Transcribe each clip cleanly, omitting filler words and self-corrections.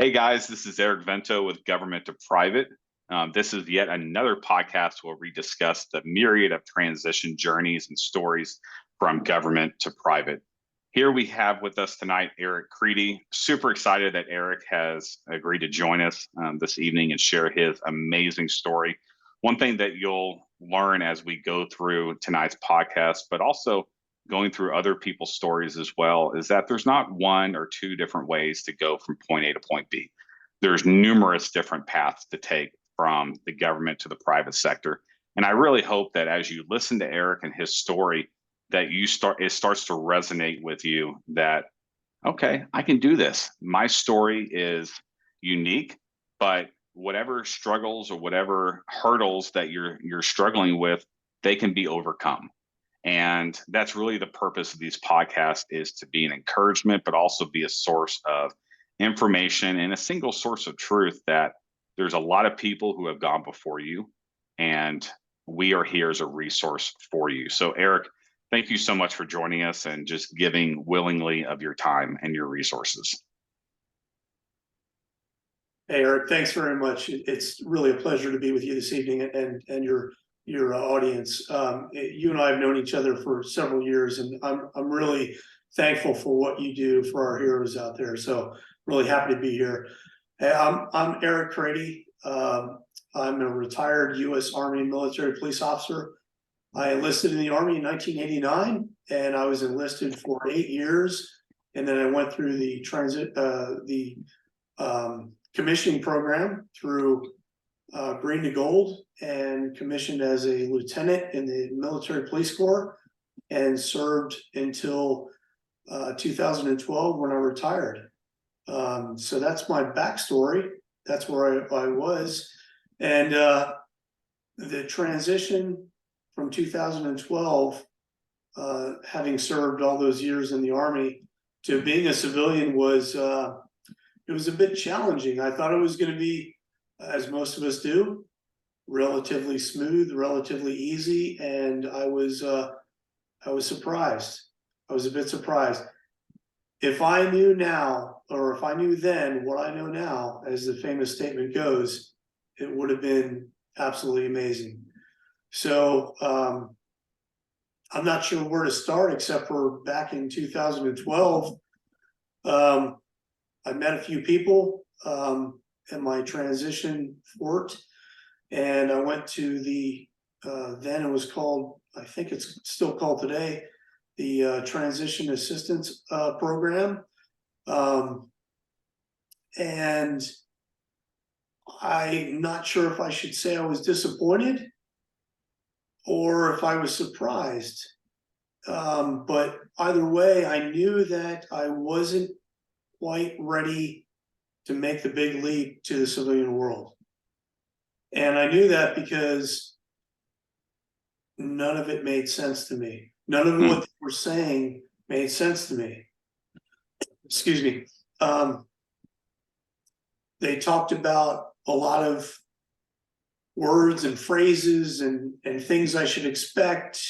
Hey guys, this is Eric Vento with Government to Private. This is yet another podcast where we discuss the myriad of transition journeys and stories from government to private. Here we have with us tonight Eric Kready. Super excited that Eric has agreed to join us this evening and share his amazing story. One thing that you'll learn as we go through tonight's podcast, but also going through other people's stories as well, is that there's not one or two different ways to go from point A to point B. There's numerous different paths to take from the government to the private sector. And I really hope that as you listen to Eric and his story, that it starts to resonate with you that, okay, I can do this. My story is unique, but whatever struggles or whatever hurdles that you're struggling with, they can be overcome. And that's really the purpose of these podcasts, is to be an encouragement, but also be a source of information and a single source of truth that there's a lot of people who have gone before you, and we are here as a resource for you. So Eric, thank you so much for joining us and just giving willingly of your time and your resources. Hey, Eric, thanks very much. It's really a pleasure to be with you this evening and your audience. You and I have known each other for several years, and I'm really thankful for what you do for our heroes out there. So really happy to be here. Hey, I'm Eric Kready. I'm a retired U.S. Army military police officer. I enlisted in the Army in 1989, and I was enlisted for 8 years, and then I went through the commissioning program through green to gold, and commissioned as a lieutenant in the military police corps, and served until 2012 when I retired. So that's my backstory. That's where I was. And the transition from 2012, having served all those years in the Army, to being a civilian was, it was a bit challenging. I thought it was going to be, as most of us do, relatively smooth, relatively easy, and I was surprised. I was a bit surprised. If I knew now, or if I knew then what I know now, as the famous statement goes, it would have been absolutely amazing. So I'm not sure where to start, except for back in 2012, I met a few people in my transition fort, and I went to the then it was called, I think it's still called today, the Transition Assistance Program. And I'm not sure if I should say I was disappointed or if I was surprised. But either way, I knew that I wasn't quite ready to make the big leap to the civilian world. And I knew that because none of it made sense to me. None of what they were saying made sense to me. Excuse me. They talked about a lot of words and phrases and things I should expect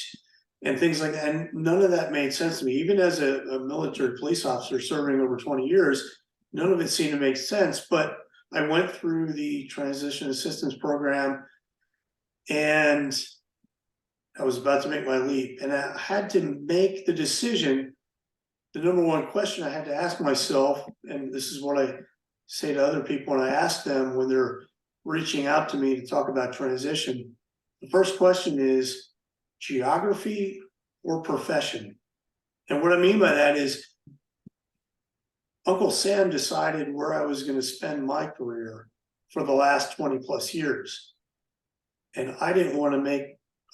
and things like that. And none of that made sense to me. Even as a military police officer serving over 20 years, none of it seemed to make sense. But I went through the Transition Assistance Program, and I was about to make my leap, and I had to make the decision. The number one question I had to ask myself, and this is what I say to other people when I ask them when they're reaching out to me to talk about transition, the first question is geography or profession. And what I mean by that is Uncle Sam decided where I was going to spend my career for the last 20 plus years. And I didn't want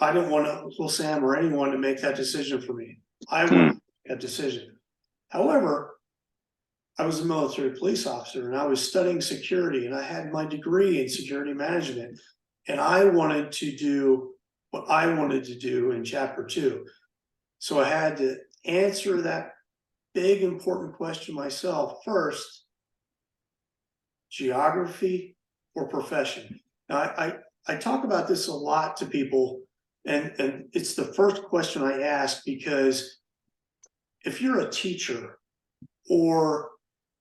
Uncle Sam or anyone to make that decision for me. I wanted to make that decision. However, I was a military police officer, and I was studying security, and I had my degree in security management, and I wanted to do what I wanted to do in Chapter 2. So I had to answer that big, important question myself first: geography or profession? Now, I talk about this a lot to people, and it's the first question I ask, because if you're a teacher, or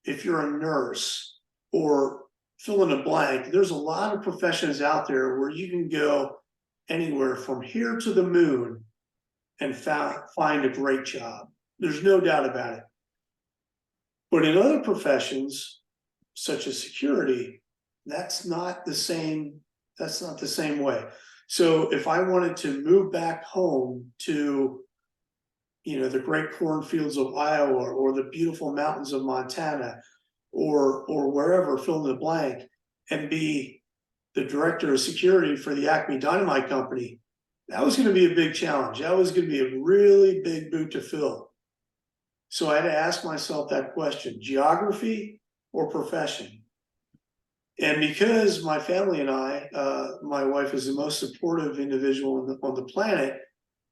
if you're a nurse, or fill in a blank. There's a lot of professions out there where you can go anywhere from here to the moon and find a great job. There's no doubt about it. But in other professions, such as security, that's not the same way. So if I wanted to move back home to, the great cornfields of Iowa or the beautiful mountains of Montana or wherever, fill in the blank, and be the director of security for the Acme Dynamite Company, that was going to be a big challenge. That was going to be a really big boot to fill. So I had to ask myself that question: geography or profession? And because my family and I, my wife is the most supportive individual on the planet,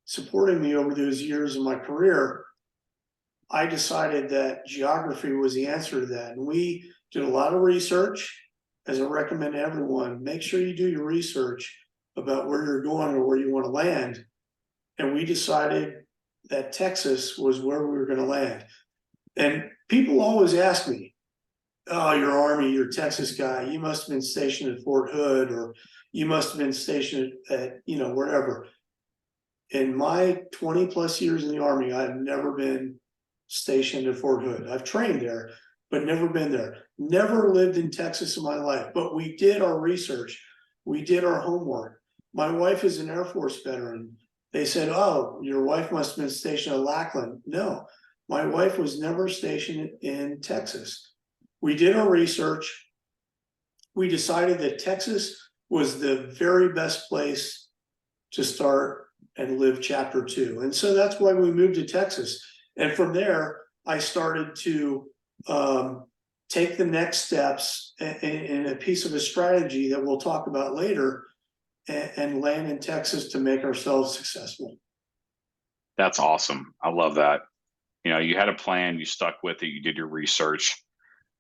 supporting me over those years of my career, I decided that geography was the answer to that. And we did a lot of research. As I recommend to everyone, make sure you do your research about where you're going or where you want to land. And we decided that Texas was where we were going to land. And people always ask me, oh, you're Army, you're a Texas guy, you must have been stationed at Fort Hood, or you must have been stationed at, wherever. In my 20 plus years in the Army, I've never been stationed at Fort Hood. I've trained there, but never been there. Never lived in Texas in my life, but we did our research. We did our homework. My wife is an Air Force veteran. They said, oh, your wife must have been stationed at Lackland. No, my wife was never stationed in Texas. We did our research. We decided that Texas was the very best place to start and live chapter 2. And so that's why we moved to Texas. And from there, I started to take the next steps in a piece of a strategy that we'll talk about later, and land in Texas to make ourselves successful. That's awesome. I love that. You had a plan, you stuck with it, you did your research,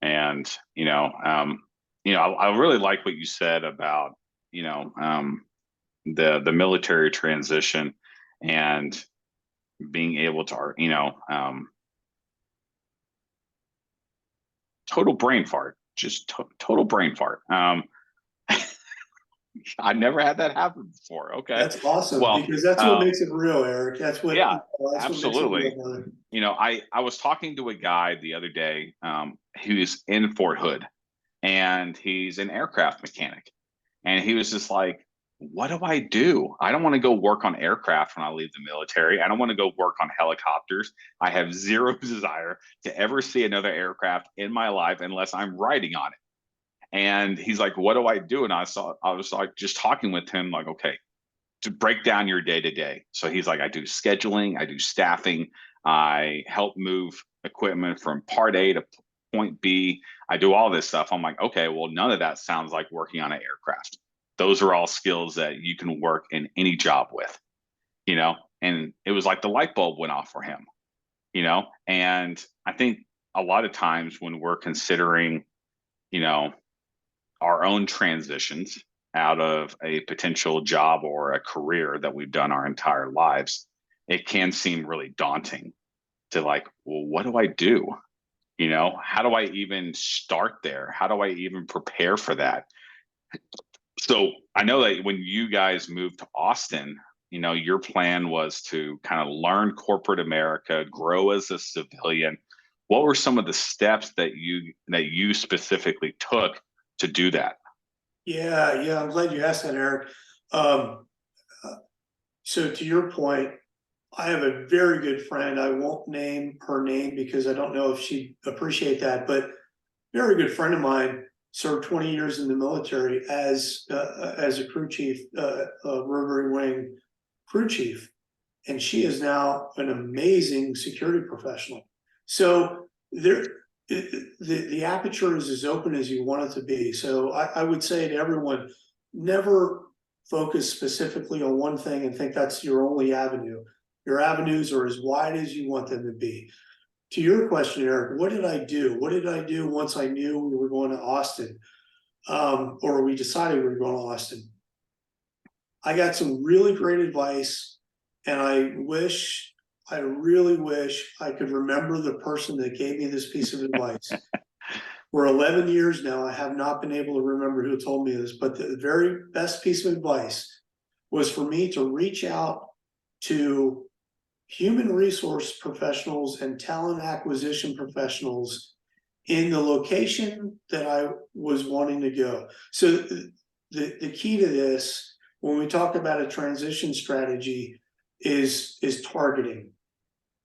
and I really like what you said about the military transition and being able to total brain fart, just total brain fart. I never had that happen before. Okay. That's awesome, Well, because that's what makes it real, Eric. That's what, yeah, that's absolutely. What makes it real. I was talking to a guy the other day who's in Fort Hood, and he's an aircraft mechanic. And he was just like, what do I do? I don't want to go work on aircraft when I leave the military. I don't want to go work on helicopters. I have zero desire to ever see another aircraft in my life unless I'm riding on it. And he's like, what do I do? And I was like, just talking with him, like, okay, to break down your day to day. So he's like, I do scheduling, I do staffing, I help move equipment from part A to point B. I do all this stuff. I'm like, okay, well, none of that sounds like working on an aircraft. Those are all skills that you can work in any job with, and it was like the light bulb went off for him, and I think a lot of times when we're considering, our own transitions out of a potential job or a career that we've done our entire lives, it can seem really daunting to like, well, what do I do? How do I even start there? How do I even prepare for that? So I know that when you guys moved to Austin, your plan was to kind of learn corporate America, grow as a civilian. What were some of the steps that you specifically took to do that? Yeah, I'm glad you asked that, Eric. So to your point, I have a very good friend. I won't name her name because I don't know if she'd appreciate that, but very good friend of mine served 20 years in the military as a crew chief, rotary wing crew chief, and she is now an amazing security professional. So the aperture is as open as you want it to be. So I would say to everyone, never focus specifically on one thing and think that's your only avenue. Your avenues are as wide as you want them to be. To your question, Eric, what did I do? What did I do once I knew we were going to Austin, or we decided we were going to Austin? I got some really great advice, and I really wish I could remember the person that gave me this piece of advice. For 11 years now, I have not been able to remember who told me this, but the very best piece of advice was for me to reach out to human resource professionals and talent acquisition professionals in the location that I was wanting to go. So the key to this, when we talk about a transition strategy, is targeting.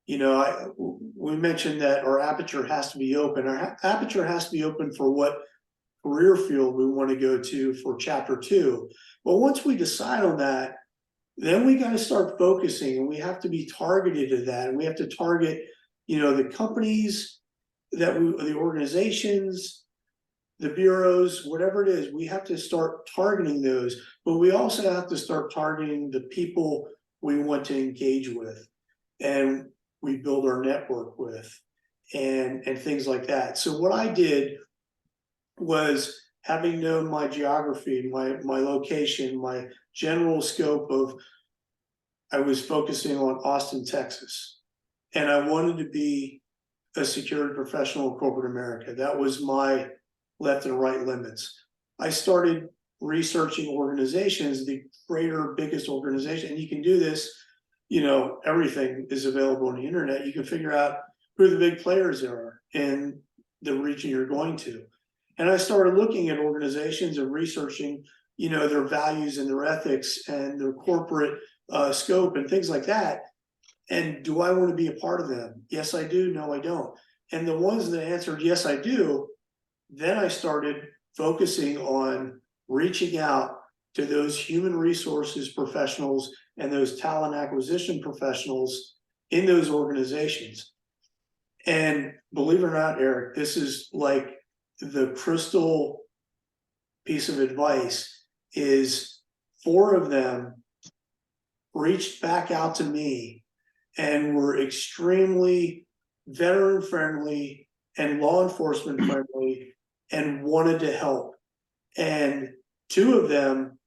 You know, we mentioned that our aperture has to be open. Our aperture has to be open for what career field we want to go to for chapter 2. But once we decide on that, then we got to start focusing, and we have to be targeted to that. And we have to target, you know, the companies the organizations, the bureaus, whatever it is, we have to start targeting those. But we also have to start targeting the people we want to engage with, and we build our network with, and things like that. So what I did was, having known my geography, my location, my general scope of, I was focusing on Austin, Texas, and I wanted to be a security professional in corporate America. That was my left and right limits. I started researching organizations, the greater, biggest organization, and you can do this, you know, everything is available on the internet. You can figure out who the big players are in the region you're going to. And I started looking at organizations and researching, you know, their values and their ethics and their corporate scope and things like that. And do I want to be a part of them? Yes, I do. No, I don't. And the ones that answered yes, I do, then I started focusing on reaching out to those human resources professionals and those talent acquisition professionals in those organizations. And believe it or not, Eric, this is like the crystal piece of advice, is 4 of them reached back out to me and were extremely veteran friendly and law enforcement friendly and wanted to help. And 2 of them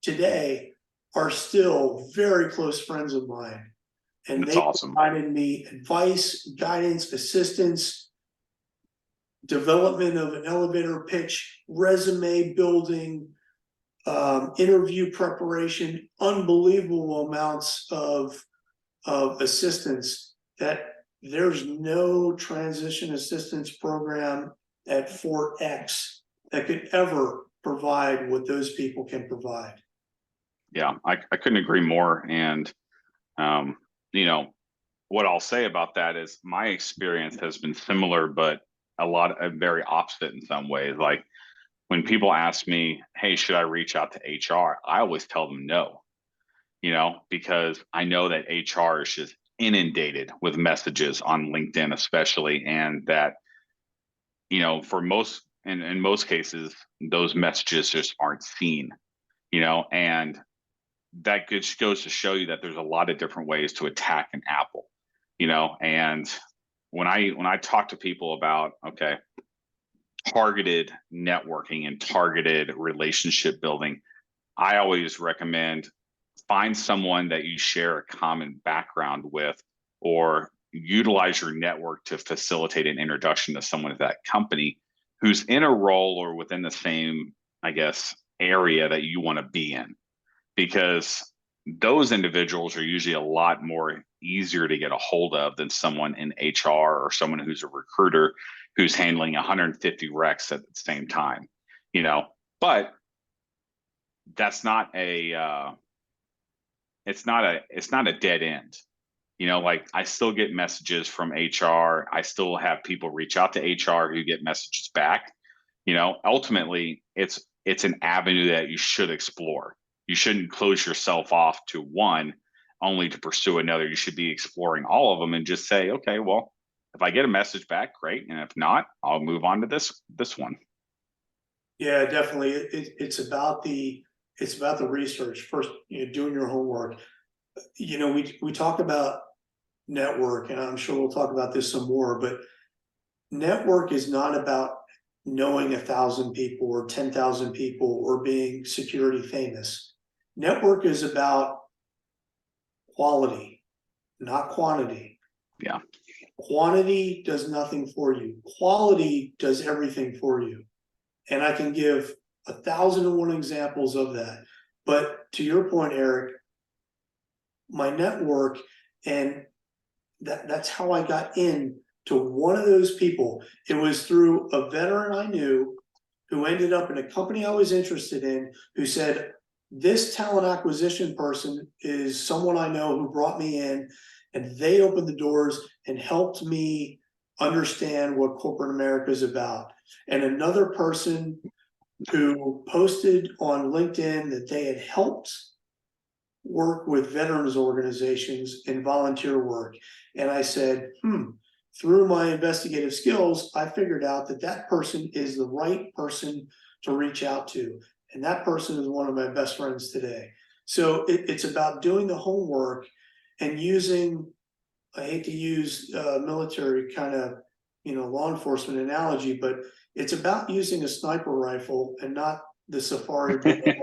today are still very close friends of mine. And That's they awesome. provided me advice, guidance, assistance, development of an elevator pitch, resume building, interview preparation, unbelievable amounts of assistance that there's no transition assistance program at Fort X that could ever provide what those people can provide. Yeah, I couldn't agree more. And, you know, what I'll say about that is my experience has been similar, but very opposite in some ways. Like when people ask me, hey, should I reach out to HR? I always tell them no, you know, because I know that HR is just inundated with messages on LinkedIn, especially, and that, you know, in most cases, those messages just aren't seen, you know, and that just goes to show you that there's a lot of different ways to attack an apple, you know. And when I talk to people about, okay, targeted networking and targeted relationship building, I always recommend find someone that you share a common background with, or utilize your network to facilitate an introduction to someone at that company who's in a role or within the same, I guess, area that you want to be in, because those individuals are usually a lot more easier to get a hold of than someone in HR or someone who's a recruiter who's handling 150 recs at the same time, you know. But that's not a it's not a dead end, you know. Like I still get messages from HR, I still have people reach out to HR who get messages back, you know. Ultimately it's an avenue that you should explore. You shouldn't close yourself off to one only to pursue another. You should be exploring all of them and just say, okay, well, if I get a message back, great, and if not, I'll move on to this one. Yeah, definitely. It's about the research first, you know, doing your homework. You know, we talk about network, and I'm sure we'll talk about this some more, but network is not about knowing 1,000 people or 10,000 people or being security famous. Network is about quality, not quantity. Yeah. Quantity does nothing for you. Quality does everything for you. And I can give 1,001 examples of that. But to your point, Eric, my network, and that's how I got in to one of those people. It was through a veteran I knew who ended up in a company I was interested in, who said, this talent acquisition person is someone I know who brought me in, and they opened the doors and helped me understand what corporate America is about. And another person who posted on LinkedIn that they had helped work with veterans organizations and volunteer work. And I said, through my investigative skills, I figured out that that person is the right person to reach out to. And that person is one of my best friends today. So it's about doing the homework and using, I hate to use military kind of, law enforcement analogy, but it's about using a sniper rifle and not the safari. It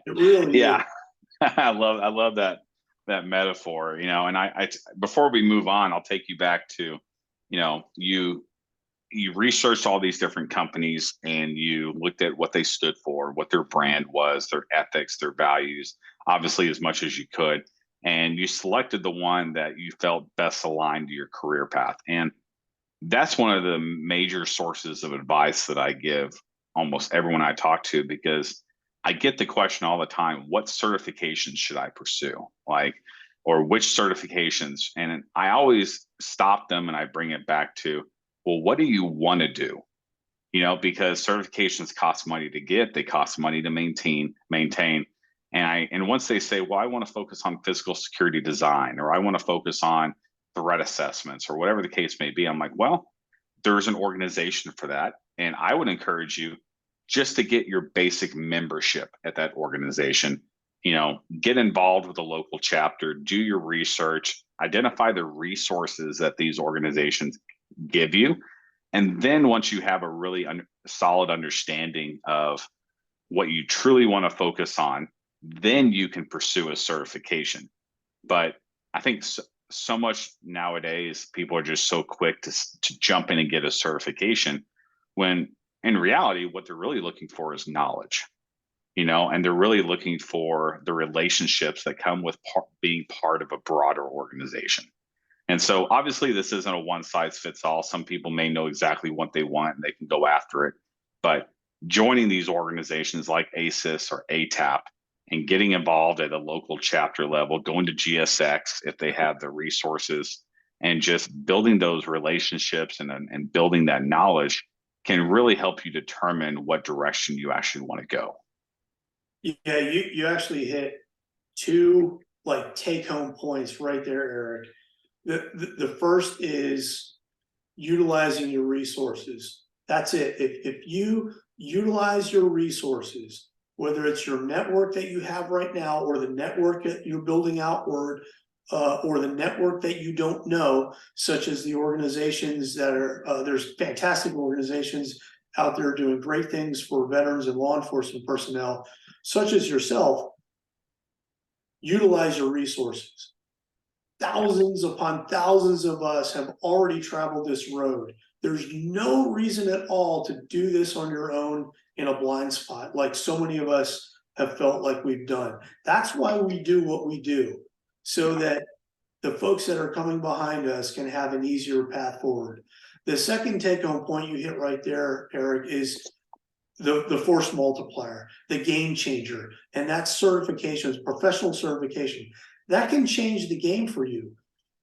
really is. Yeah. I love that metaphor, and I before we move on, I'll take you back to, you researched all these different companies and you looked at what they stood for, what their brand was, their ethics, their values, obviously as much as you could. And you selected the one that you felt best aligned to your career path. And that's one of the major sources of advice that I give almost everyone I talk to, because I get the question all the time, what certifications should I pursue? Or which certifications? And I always stop them and I bring it back to, well, what do you want to do? Because certifications cost money to get, they cost money to maintain. And once they say, well, I want to focus on physical security design, or I want to focus on threat assessments, or whatever the case may be, I'm like, well, there's an organization for that. And I would encourage you just to get your basic membership at that organization. Get involved with the local chapter, do your research, identify the resources that these organizations give you. And then once you have a really solid understanding of what you truly want to focus on, then you can pursue a certification. But I think so much nowadays, people are just so quick to jump in and get a certification, when in reality, what they're really looking for is knowledge, and they're really looking for the relationships that come with being part of a broader organization. And so obviously this isn't a one size fits all. Some people may know exactly what they want and they can go after it. But joining these organizations like ASIS or ATAP and getting involved at a local chapter level, going to GSX if they have the resources, and just building those relationships and building that knowledge can really help you determine what direction you actually want to go. Yeah, you actually hit two take home points right there, Eric. The first is utilizing your resources. That's it. If you utilize your resources, whether it's your network that you have right now, or the network that you're building outward, or the network that you don't know, such as the organizations that are, there's fantastic organizations out there doing great things for veterans and law enforcement personnel, such as yourself. Utilize your resources. Thousands upon thousands of us have already traveled this road. There's no reason at all to do this on your own in a blind spot, like so many of us have felt like we've done. That's why we do what we do, so that the folks that are coming behind us can have an easier path forward. The second take-home point you hit right there, Eric, is the force multiplier, the game changer, and that's certifications, professional certification. That can change the game for you.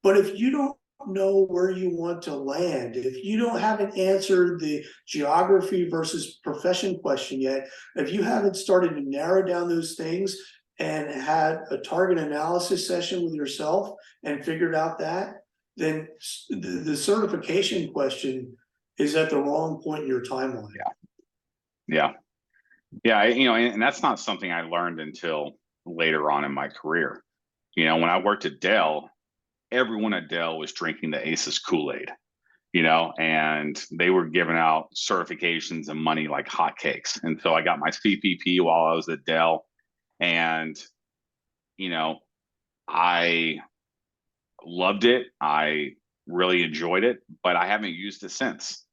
But if you don't know where you want to land, if you haven't answered the geography versus profession question yet, if you haven't started to narrow down those things and had a target analysis session with yourself and figured out that, then the certification question is at the wrong point in your timeline. Yeah. And that's not something I learned until later on in my career. When I worked at Dell, everyone at Dell was drinking the ASIS Kool-Aid, and they were giving out certifications and money like hotcakes. And so I got my CPP while I was at Dell, and, I loved it. I really enjoyed it, but I haven't used it since.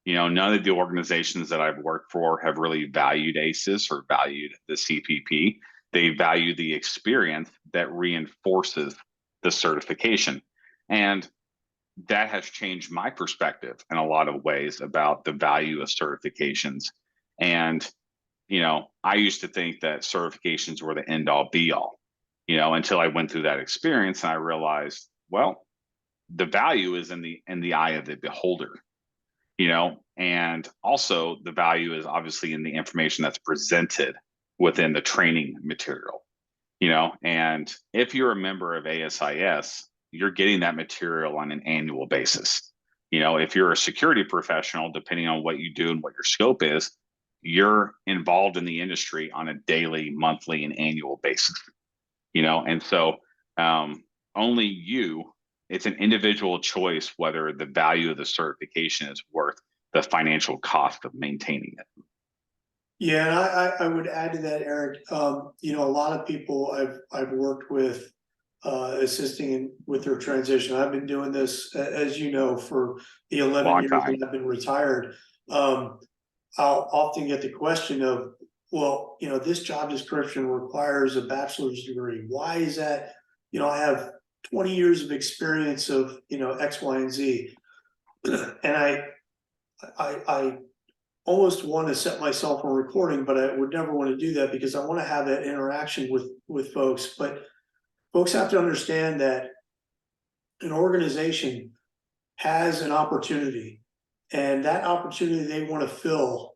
None of the organizations that I've worked for have really valued ACES or valued the CPP. They value the experience that reinforces the certification. And that has changed my perspective in a lot of ways about the value of certifications. And, I used to think that certifications were the end all be all, until I went through that experience and I realized, well, the value is in the eye of the beholder, and also the value is obviously in the information that's presented within the training material, and if you're a member of ASIS, you're getting that material on an annual basis. If you're a security professional, depending on what you do and what your scope is, you're involved in the industry on a daily, monthly, and annual basis, and so only it's an individual choice whether the value of the certification is worth the financial cost of maintaining it. Yeah, and I would add to that, Eric. A lot of people I've worked with assisting with their transition. I've been doing this, as you know, for the 11 Long years time. that I've been retired. I'll often get the question of, well, this job description requires a bachelor's degree. Why is that? I have 20 years of experience of, X, Y, and Z. And I almost want to set myself on recording, but I would never want to do that because I want to have that interaction with folks. But folks have to understand that an organization has an opportunity, and that opportunity they want to fill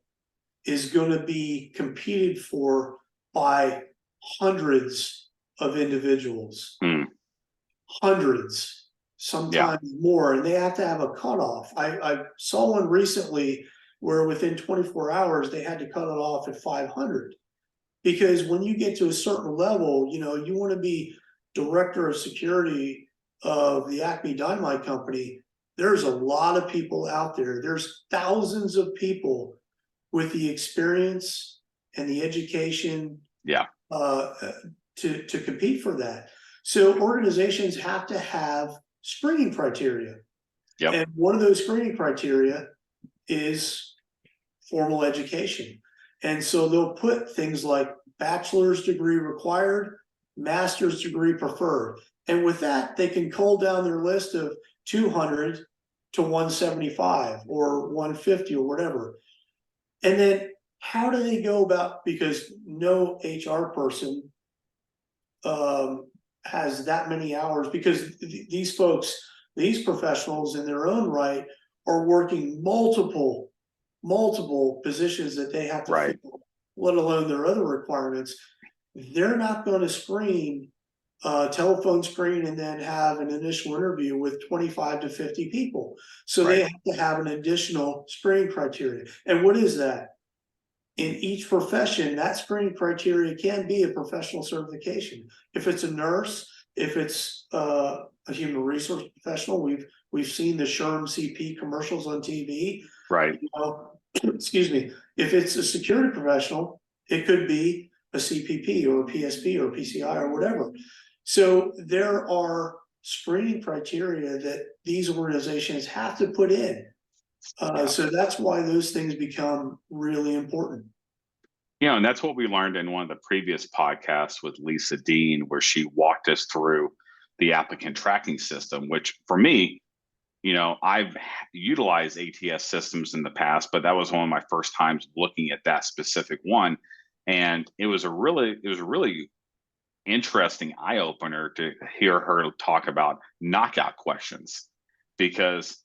is going to be competed for by hundreds of individuals, hundreds, sometimes more, and they have to have a cutoff. I saw one recently where within 24 hours they had to cut it off at 500, because when you get to a certain level, you want to be director of security of the Acme Dynamite Company. There's a lot of people out there. There's thousands of people with the experience and the education to compete for that. So organizations have to have screening criteria. And one of those screening criteria is formal education. And so they'll put things like bachelor's degree required, master's degree preferred. And with that, they can cull down their list of 200 to 175 or 150 or whatever. And then how do they go about, because no HR person has that many hours, because these folks, these professionals in their own right are working multiple positions that they have to fill, let alone their other requirements. They're not going to screen, telephone screen, and then have an initial interview with 25 to 50 people. So they have to have an additional screening criteria. And what is that? In each profession, that screening criteria can be a professional certification. If it's a nurse, if it's a human resource professional, we've seen the SHRM CP commercials on TV. Excuse me. If it's a security professional, it could be a CPP or a PSP or a PCI or whatever. So there are screening criteria that these organizations have to put in. So that's why those things become really important. And that's what we learned in one of the previous podcasts with Lisa Dean, where she walked us through the applicant tracking system, which for me, I've utilized ATS systems in the past, but that was one of my first times looking at that specific one. And it was a really interesting eye opener to hear her talk about knockout questions, because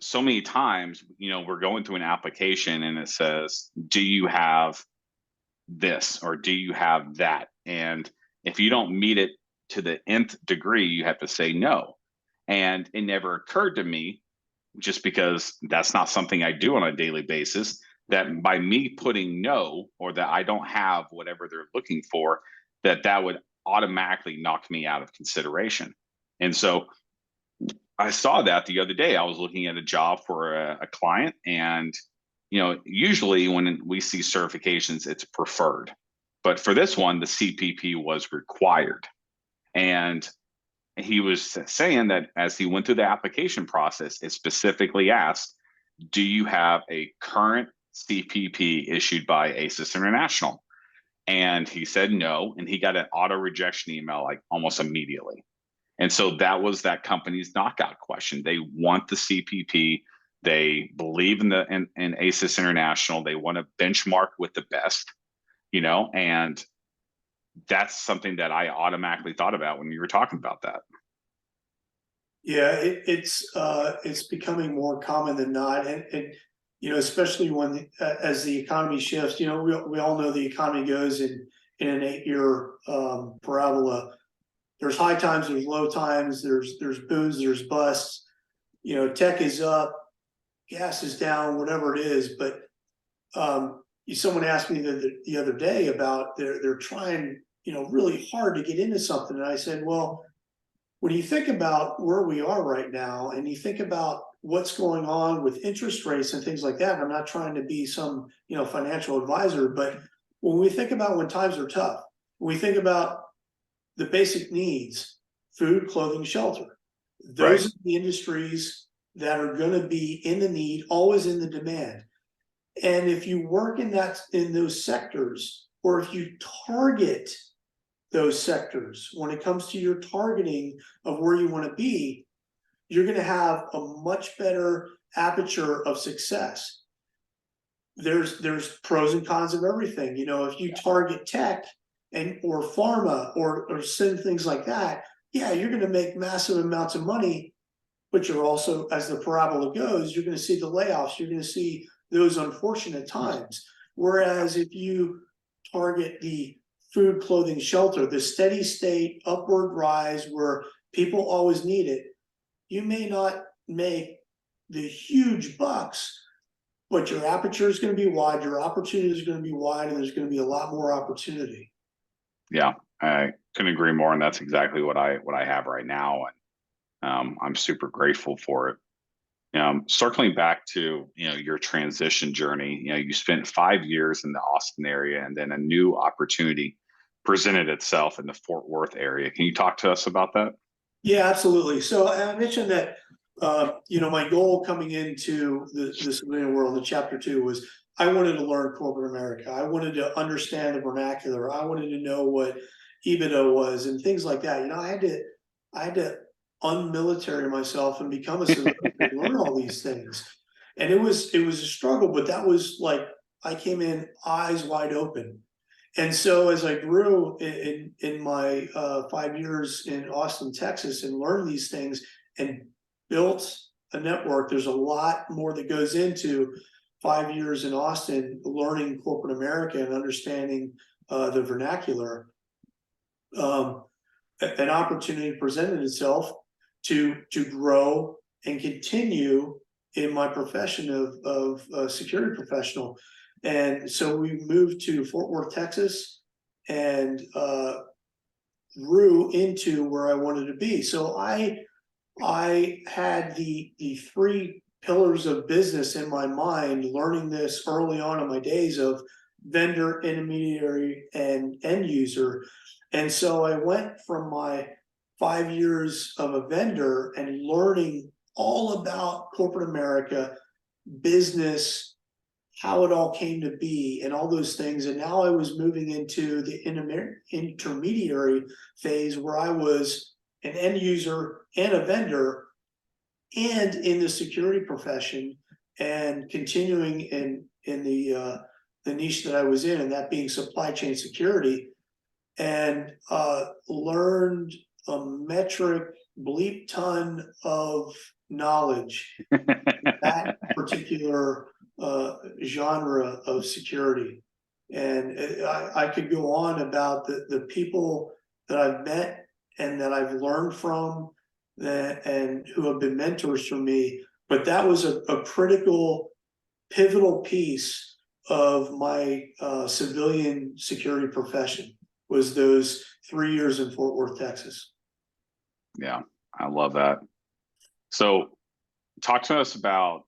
so many times, we're going through an application and it says, do you have this or do you have that? And if you don't meet it to the nth degree, you have to say no. And it never occurred to me, just because that's not something I do on a daily basis, that by me putting no, or that I don't have whatever they're looking for, that would automatically knock me out of consideration. And so I saw that the other day. I was looking at a job for a client, and usually when we see certifications, it's preferred, but for this one, the CPP was required. And he was saying that as he went through the application process, it specifically asked, do you have a current CPP issued by ASIS International? And he said no, and he got an auto rejection email like almost immediately. And so that was that company's knockout question. They want the CPP. They believe in ASIS International. They want to benchmark with the best, and that's something that I automatically thought about when you were talking about that. Yeah, it's becoming more common than not, and especially when as the economy shifts. We all know the economy goes in an 8-year parabola. There's high times, there's low times, there's booms, there's busts. Tech is up, gas is down, whatever it is. But someone asked me the other day about they're trying really hard to get into something, and I said, well, when you think about where we are right now, and you think about what's going on with interest rates and things like that, I'm not trying to be some financial advisor, but when we think about when times are tough, when we think about the basic needs, food, clothing, shelter, those are the industries that are going to be in the need, always in the demand. And if you work in those sectors, or if you target those sectors, when it comes to your targeting of where you want to be, you're going to have a much better aperture of success. There's pros and cons of everything. If you target tech or pharma or certain things like that, yeah, you're going to make massive amounts of money, but you're also, as the parabola goes, you're going to see the layoffs, you're going to see those unfortunate times. Whereas if you target the food, clothing, shelter, the steady state upward rise where people always need it, you may not make the huge bucks, but your aperture is going to be wide, your opportunity is going to be wide, and there's going to be a lot more opportunity. Yeah, I couldn't agree more, and that's exactly what I have right now, and I'm super grateful for it. Circling back to your transition journey, you spent 5 years in the Austin area, and then a new opportunity presented itself in the Fort Worth area. Can you talk to us about that? Yeah, absolutely. So I mentioned that my goal coming into the civilian world in Chapter 2 was I wanted to learn corporate America. I wanted to understand the vernacular. I wanted to know what EBITDA was and things like that. I had to unmilitary myself and become a civilian to learn all these things. And it was a struggle, but that was like I came in eyes wide open. And so as I grew in my 5 years in Austin, Texas, and learned these things and built a network, there's a lot more that goes into 5 years in Austin, learning corporate America and understanding the vernacular. An opportunity presented itself to grow and continue in my profession of security professional. And so we moved to Fort Worth, Texas, and grew into where I wanted to be. So I had the 3 pillars of business in my mind, learning this early on in my days of vendor, intermediary, and end user. And so I went from my 5 years of a vendor and learning all about corporate America, business, how it all came to be, and all those things. And now I was moving into the intermediary phase, where I was an end user and a vendor and in the security profession, and continuing in the niche that I was in, and that being supply chain security, and learned a metric bleep ton of knowledge that particular genre of security. And I could go on about the people that I've met and that I've learned from, and who have been mentors for me. But that was a critical, pivotal piece of my civilian security profession, was those 3 years in Fort Worth, Texas. Yeah, I love that. So talk to us about,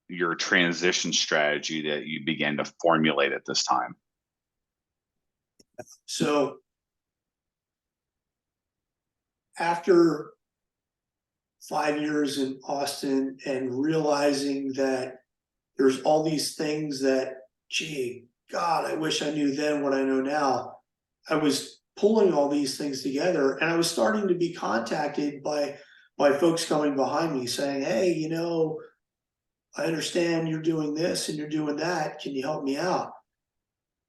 your transition strategy that you began to formulate at this time. So after 5 years in Austin and realizing that there's all these things that, gee, God, I wish I knew then what I know now. I was pulling all these things together, and I was starting to be contacted by folks coming behind me saying, hey, you know, I understand you're doing this and you're doing that. Can you help me out?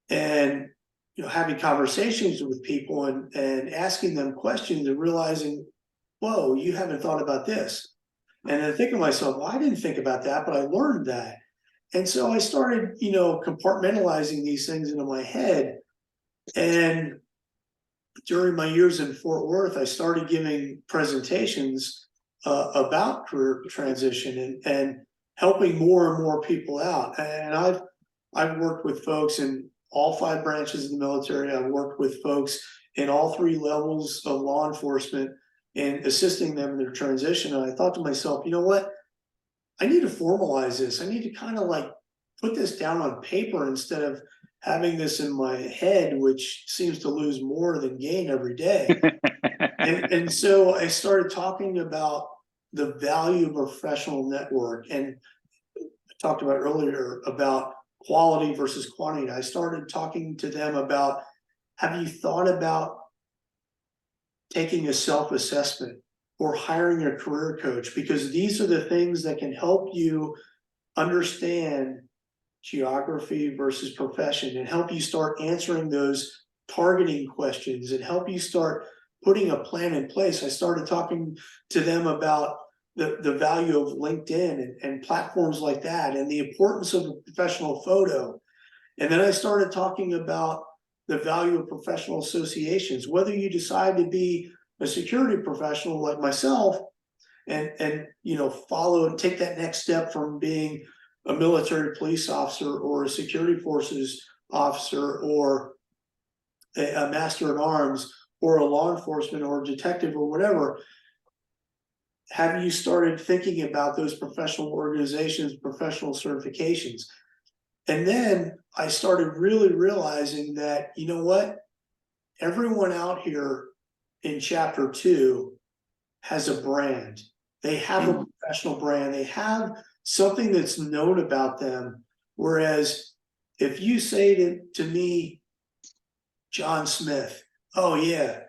And, you know, having conversations with people and asking them questions and realizing, whoa, you haven't thought about this. And then thinking to myself, well, I didn't think about that, but I learned that. And so I started, you know, compartmentalizing these things into my head. And during my years in Fort Worth, I started giving presentations about career transition and helping more and more people out. And I've worked with folks in all 5 branches of the military. I've worked with folks in all 3 levels of law enforcement and assisting them in their transition. And I thought to myself, you know what? I need to formalize this. I need to kind of like put this down on paper instead of having this in my head, which seems to lose more than gain every day. And so I started talking about the value of a professional network. And I talked about earlier about quality versus quantity. I started talking to them about, have you thought about taking a self-assessment or hiring a career coach? Because these are the things that can help you understand geography versus profession and help you start answering those targeting questions and help you start putting a plan in place. I started talking to them about the value of LinkedIn and platforms like that and the importance of a professional photo. And then I started talking about the value of professional associations, whether you decide to be a security professional like myself and you know, follow and take that next step from being a military police officer or a security forces officer or a master in arms or a law enforcement or a detective or whatever. Have you started thinking about those professional organizations, professional certifications? And then I started really realizing that, you know what? Everyone out here in chapter 2 has a brand. They have a professional brand. They have something that's known about them. Whereas if you say to me, John Smith, oh yeah,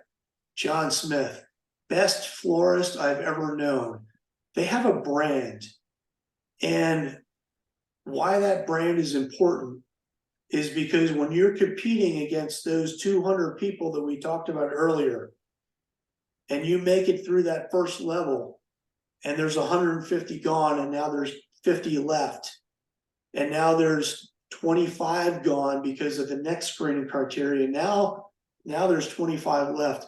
John Smith, best florist I've ever known. They have a brand. And why that brand is important is because when you're competing against those 200 people that we talked about earlier, and you make it through that first level, and there's 150 gone, and now there's 50 left, and now there's 25 gone because of the next screening criteria. Now there's 25 left.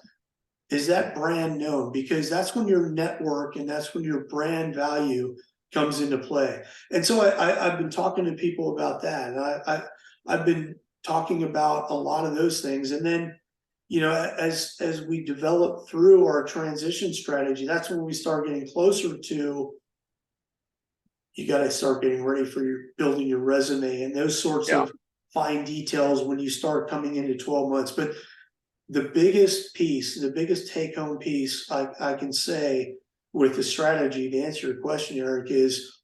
Is that brand known? Because that's when your network and that's when your brand value comes into play. And so I've been talking to people about that, and I've been talking about a lot of those things. And then, you know, as we develop through our transition strategy, that's when we start getting closer to, you got to start getting ready for your building your resume and those sorts of fine details when you start coming into 12 months. But the biggest piece, the biggest take home piece I can say with the strategy, to answer your question, Eric, is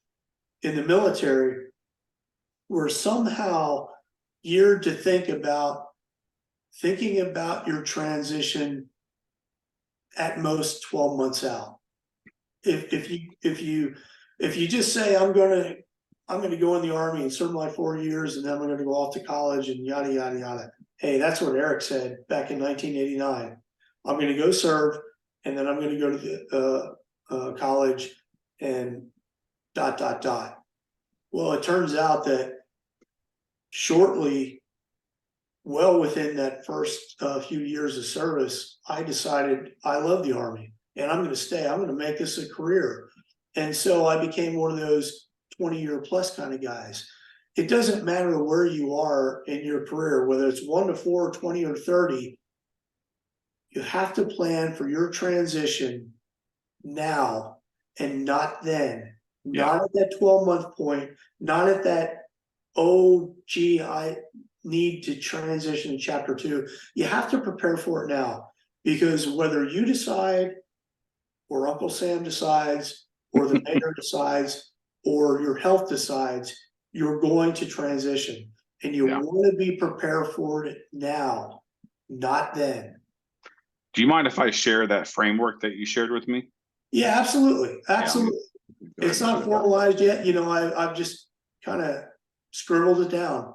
in the military, we're somehow geared to thinking about your transition at most 12 months out. If you just say, I'm going to go in the Army and serve my 4 years and then I'm going to go off to college and yada, yada, yada. Hey, that's what Eric said back in 1989. I'm going to go serve and then I'm going to go to the college and ... Well, it turns out that shortly, well within that first few years of service, I decided I love the Army and I'm going to stay. I'm going to make this a career. And so I became one of those 20-year plus kind of guys. It doesn't matter where you are in your career, whether it's 1 to 4, 20, or 30, you have to plan for your transition now and not then. Not at that 12-month point, not at that, oh, gee, I need to transition to chapter 2. You have to prepare for it now, because whether you decide or Uncle Sam decides, or the mayor decides, or your health decides, you're going to transition. And you Yeah. want to be prepared for it now, not then. Do you mind if I share that framework that you shared with me? Yeah, absolutely. Yeah, let me Absolutely. go ahead It's and share not that. formalized yet. You know, I've just kind of scribbled it down.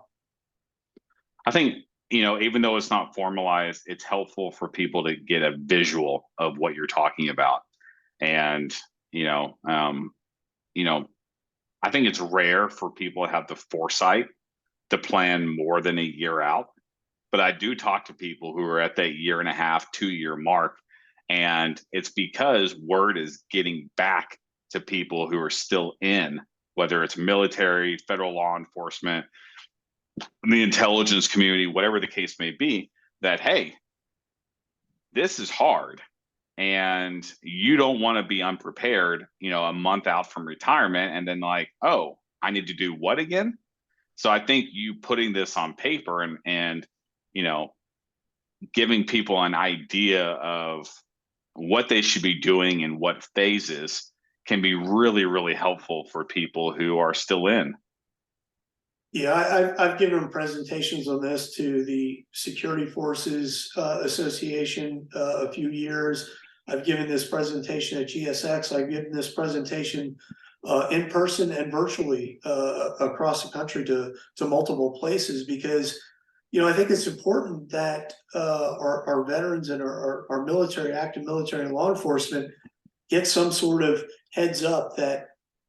I think, even though it's not formalized, it's helpful for people to get a visual of what you're talking about. And, you know, um, you know, I think it's rare for people to have the foresight to plan more than a year out. But I do talk to people who are at that year and a half, 2 year mark. And it's because word is getting back to people who are still in, whether it's military, federal law enforcement, the intelligence community, whatever the case may be, that, hey, this is hard. And you don't want to be unprepared, a month out from retirement and then like, oh, I need to do what again? So I think you putting this on paper and you know, giving people an idea of what they should be doing and what phases can be really, really helpful for people who are still in. Yeah, I've given presentations on this to the Security Forces Association a few years. I've given this presentation at GSX. I've given this presentation in person and virtually across the country to multiple places because, I think it's important that our veterans and our military, active military and law enforcement get some sort of heads up that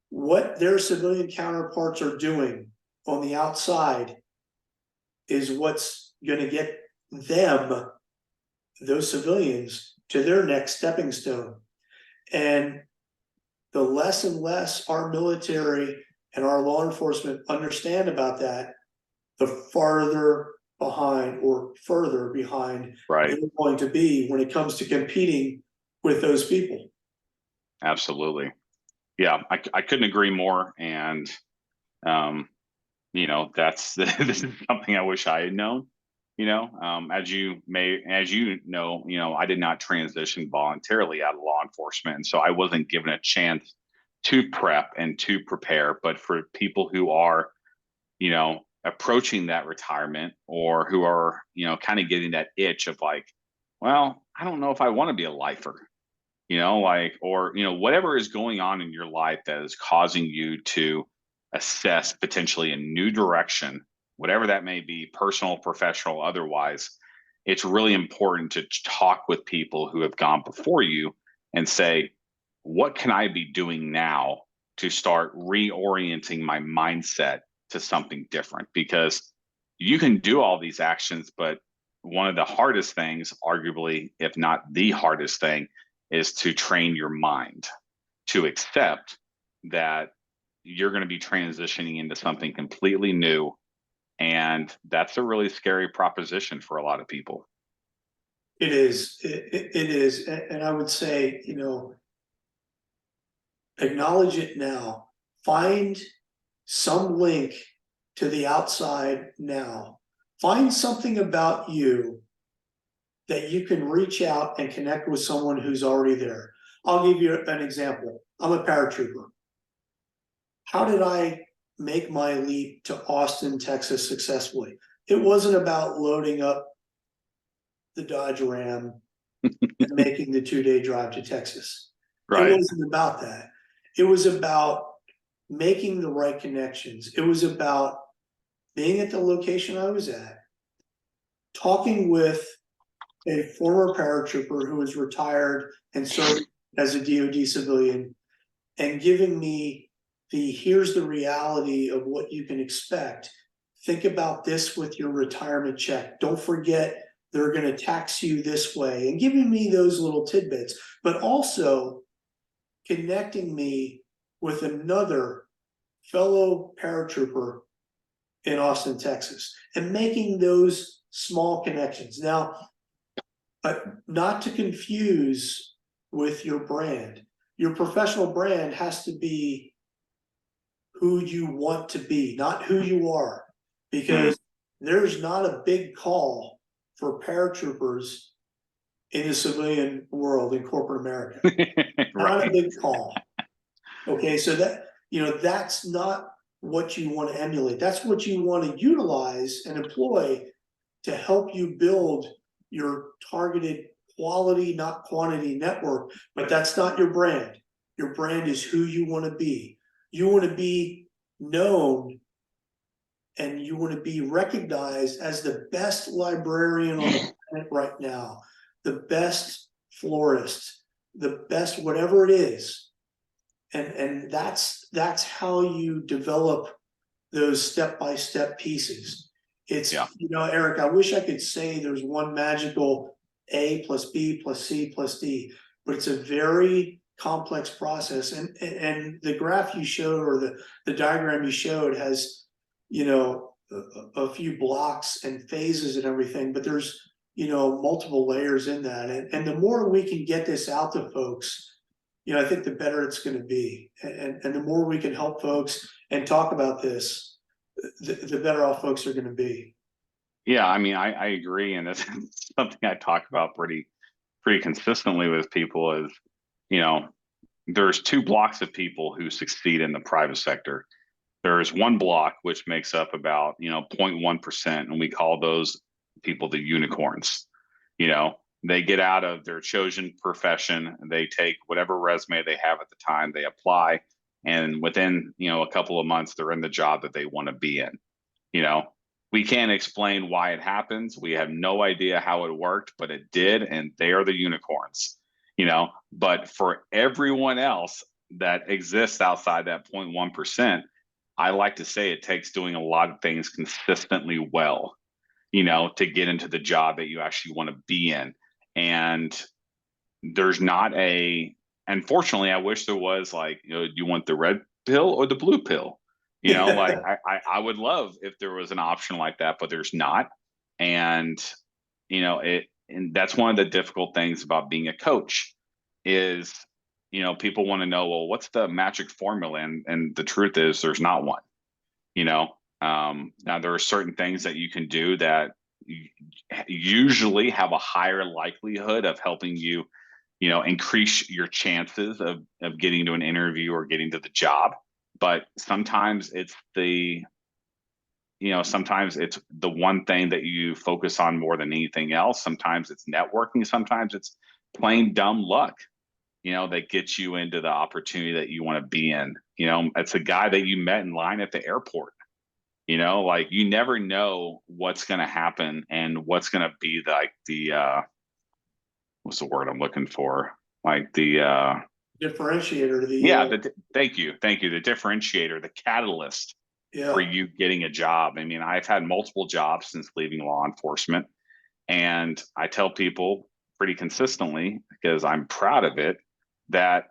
what their civilian counterparts are doing on the outside is what's going to get them, those civilians, to their next stepping stone. And the less and less our military and our law enforcement understand about that, the farther behind or further behind Right. they're going to be when it comes to competing with those people. Absolutely. Yeah, I couldn't agree more. And, that's this is something I wish I had known. As you know, I did not transition voluntarily out of law enforcement, and so I wasn't given a chance to prep and to prepare. But for people who are, approaching that retirement or who are, kind of getting that itch of like, well, I don't know if I want to be a lifer, or whatever is going on in your life that is causing you to assess potentially a new direction, whatever that may be, personal, professional, otherwise. It's really important to talk with people who have gone before you and say, what can I be doing now to start reorienting my mindset to something different? Because you can do all these actions, but one of the hardest things, arguably, if not the hardest thing, is to train your mind to accept that you're going to be transitioning into something completely new. And that's a really scary proposition for a lot of people. It is. It is. And I would say, acknowledge it now. Find some link to the outside now. Find something about you that you can reach out and connect with someone who's already there. I'll give you an example. I'm a paratrooper. How did I make my leap to Austin, Texas successfully? It wasn't about loading up the Dodge Ram and making the 2-day drive to Texas. It Right. wasn't about that. It was about making the right connections. It was about being at the location I was at, talking with a former paratrooper who was retired and served as a DoD civilian, and giving me here's the reality of what you can expect. Think about this with your retirement check. Don't forget they're going to tax you this way, and giving me those little tidbits, but also connecting me with another fellow paratrooper in Austin, Texas, and making those small connections. Now, not to confuse with your brand. Your professional brand has to be who you want to be, not who you are, because there's not a big call for paratroopers in the civilian world in corporate America. not a Right. big call. Okay, so that, that's not what you want to emulate. That's what you want to utilize and employ to help you build your targeted quality, not quantity network. But that's not your brand. Your brand is who you want to be. You want to be known and you want to be recognized as the best librarian on the planet right now, the best florist, the best whatever it is. And that's how you develop those step-by-step pieces. It's, Yeah. Eric, I wish I could say there's one magical A plus B plus C plus D, but it's a very complex process. And the graph you showed, or the diagram you showed, has, a few blocks and phases and everything, but there's, multiple layers in that. And the more we can get this out to folks, I think the better it's going to be. And the more we can help folks and talk about this, the better off folks are going to be. Yeah, I mean, I agree, and that's something I talk about pretty consistently with people is, there's two blocks of people who succeed in the private sector. There's one block which makes up about 0.1%, and we call those people the unicorns. They get out of their chosen profession, they take whatever resume they have at the time, they apply, and within a couple of months they're in the job that they want to be in. We can't explain why it happens. We have no idea how it worked, but it did, and they are the unicorns. But for everyone else that exists outside that 0.1%, I like to say it takes doing a lot of things consistently well, to get into the job that you actually want to be in. And there's not unfortunately, I wish there was, like, do you want the red pill or the blue pill? Like I would love if there was an option like that, but there's not. And, and that's one of the difficult things about being a coach is, people want to know, well, what's the magic formula? And the truth is there's not one. Now there are certain things that you can do that usually have a higher likelihood of helping you, increase your chances of getting to an interview or getting to the job. But sometimes it's sometimes it's the one thing that you focus on more than anything else. Sometimes it's networking. Sometimes it's plain dumb luck, that gets you into the opportunity that you want to be in. It's a guy that you met in line at the airport. Like, you never know what's going to happen and what's going to be like the what's the word I'm looking for? Like the differentiator, yeah, thank you. The differentiator, the catalyst for yeah. you getting a job. I mean, I've had multiple jobs since leaving law enforcement, and I tell people pretty consistently, because I'm proud of it, that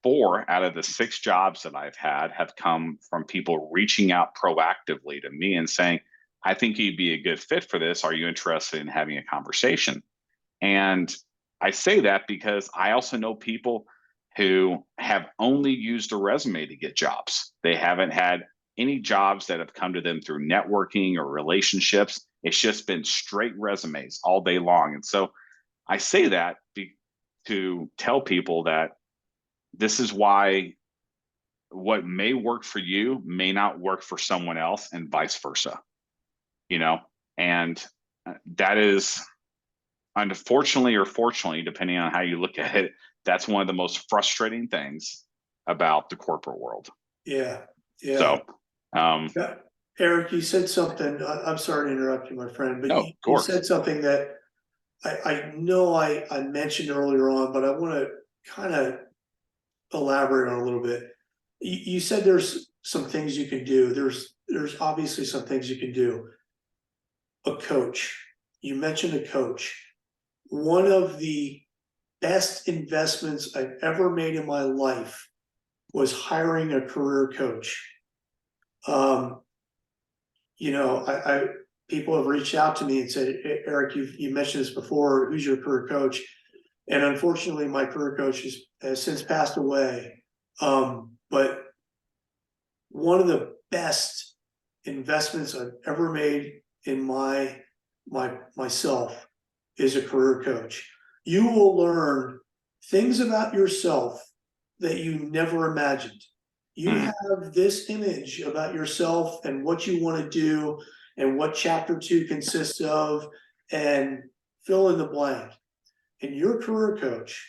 4 out of the 6 jobs that I've had have come from people reaching out proactively to me and saying, I think you'd be a good fit for this. Are you interested in having a conversation? And I say that because I also know people who have only used a resume to get jobs. They haven't had any jobs that have come to them through networking or relationships. It's just been straight resumes all day long. And so I say that to tell people that this is why what may work for you may not work for someone else, and vice versa. And that is, unfortunately or fortunately, depending on how you look at it, that's one of the most frustrating things about the corporate world. Yeah. So Yeah. Eric, you said something, I'm sorry to interrupt you, my friend, but no, of you course. said something that I know I mentioned earlier on, but I want to kind of elaborate on a little bit. You said there's some things you can do. There's obviously some things you can do. A coach. You mentioned a coach. One of the best investments I've ever made in my life was hiring a career coach. I people have reached out to me and said, Eric, you mentioned this before. Who's your career coach? And unfortunately, my career coach has since passed away. But one of the best investments I've ever made in myself is a career coach. You will learn things about yourself that you never imagined. You have this image about yourself and what you want to do and what chapter 2 consists of, and fill in the blank. And your career coach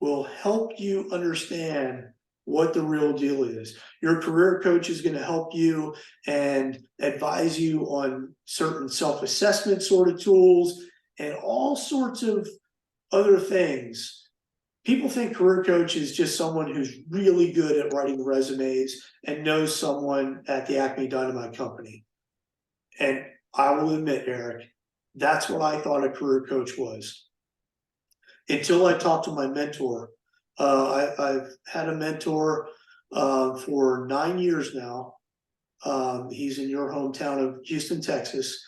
will help you understand what the real deal is. Your career coach is going to help you and advise you on certain self-assessment sort of tools and all sorts of other things. People think career coach is just someone who's really good at writing resumes and knows someone at the Acme Dynamite Company. And I will admit, Eric, that's what I thought a career coach was. Until I talked to my mentor. I've had a mentor for 9 years now. He's in your hometown of Houston, Texas.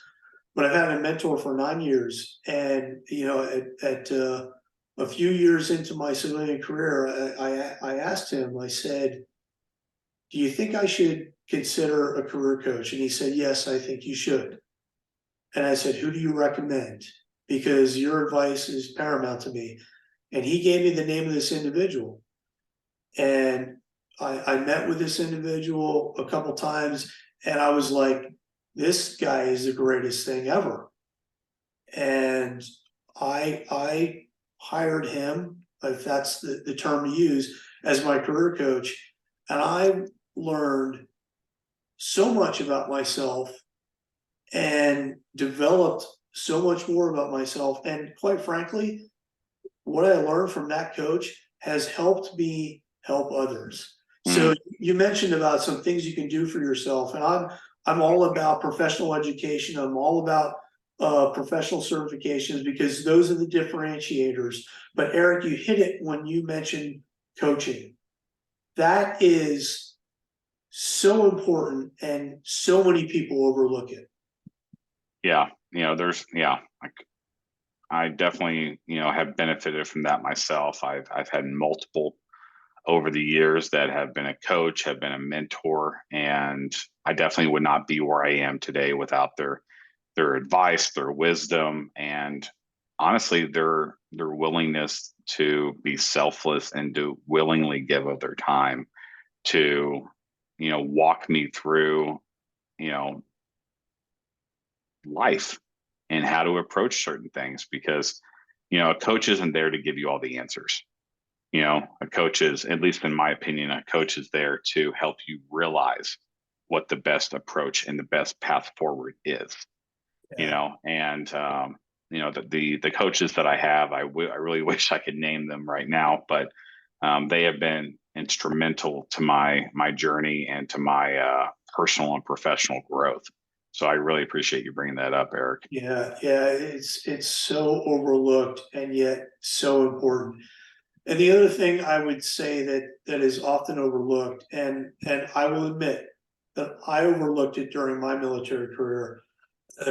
But I've had a mentor for 9 years. And, you know, at a few years into my civilian career, I asked him, I said, do you think I should consider a career coach? And he said, yes, I think you should. And I said, who do you recommend? Because your advice is paramount to me. And he gave me the name of this individual. And I met with this individual a couple times, and I was like, this guy is the greatest thing ever. And I hired him, if that's the term to use, as my career coach. And I learned so much about myself and developed so much more about myself. And quite frankly, what I learned from that coach has helped me help others. So you mentioned about some things you can do for yourself, and I'm all about professional education. I'm all about professional certifications, because those are the differentiators. But Eric, you hit it when you mentioned coaching. That is so important, and so many people overlook it. Yeah, I definitely, have benefited from that myself. I've had multiple over the years that have been a coach, have been a mentor, and I definitely would not be where I am today without their advice, their wisdom, and honestly, their willingness to be selfless and to willingly give of their time to, walk me through, life and how to approach certain things, because, a coach isn't there to give you all the answers. A coach is, at least in my opinion, a coach is there to help you realize what the best approach and the best path forward is. And the coaches that I have, I really wish I could name them right now, but they have been instrumental to my journey and to my personal and professional growth. So I really appreciate you bringing that up, Eric. Yeah, it's so overlooked and yet so important. And the other thing I would say that is often overlooked, and I will admit that I overlooked it during my military career,